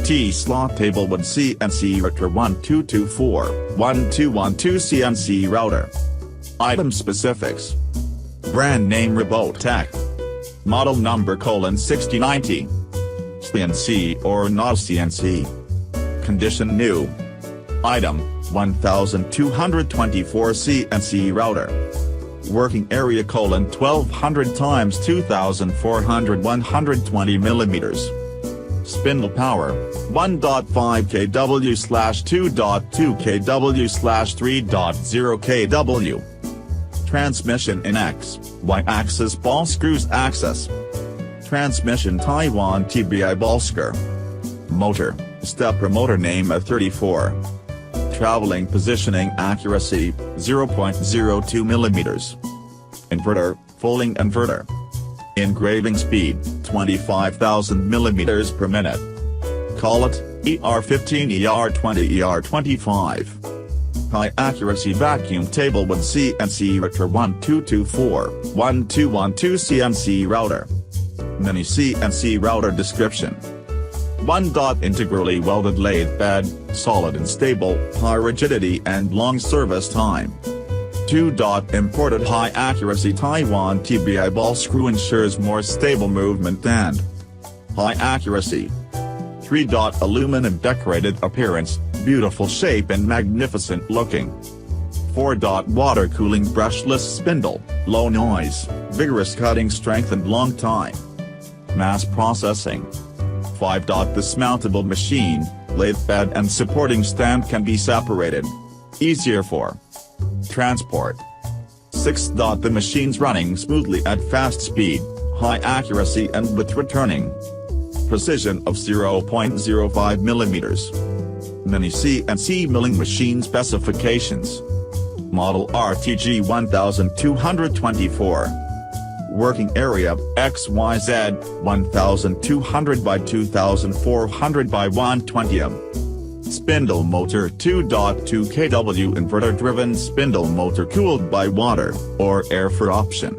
T-slot table with CNC Router 1224-1212 CNC Router. Item specifics. Brand name Robotech. Model number :6090. CNC or not CNC. Condition new. Item, 1224 CNC Router. Working area: 1200 x 2400 120 mm. Spindle power, 1.5 kW/2.2 kW/3.0 kW. Transmission in X, Y-axis ball screws axis. Transmission Taiwan TBI ball screw. Motor, stepper motor name A34. Traveling positioning accuracy, 0.02 mm. Inverter, folding inverter. Engraving speed, 25,000 mm per minute. Call it, ER15 ER20 ER25. High accuracy vacuum table with CNC Router 1224-1212 CNC Router. Mini CNC Router description. 1. Integrally welded lathe bed, solid and stable, high rigidity and long service time. 2. Imported high accuracy Taiwan TBI ball screw ensures more stable movement and high accuracy. 3. Aluminum decorated appearance, beautiful shape and magnificent looking. 4. Water cooling brushless spindle, low noise, vigorous cutting strength and long time. Mass processing. 5. Dismountable machine, lathe bed and supporting stand can be separated. Easier for transport. 6. The machines running smoothly at fast speed, high accuracy and with returning precision of 0.05 mm. Mini CNC milling machine specifications. Model RTG 1224. Working area, XYZ, 1200 by 2400 by 120 m. Spindle motor 2.2 kW inverter-driven spindle motor cooled by water, or air for option.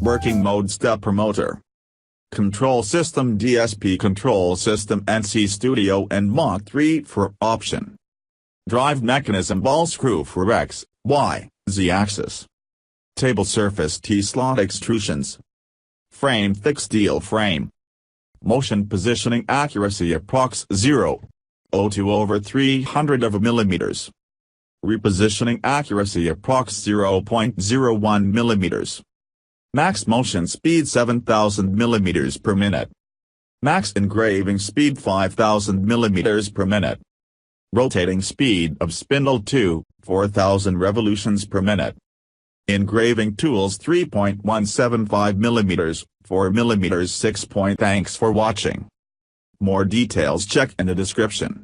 Working mode stepper motor. Control system DSP control system NC Studio and Mach 3 for option. Drive mechanism ball screw for X, Y, Z axis. Table surface T-slot extrusions. Frame thick steel frame. Motion positioning accuracy approx 0.02/300 of a millimeters. Repositioning accuracy approx 0.01 mm. Max motion speed 7,000 mm per minute. Max engraving speed 5,000 mm per minute. Rotating speed of spindle 4,000 revolutions per minute. Engraving tools 3.175 mm, 4 mm 6. Thanks for watching. More details check in the description.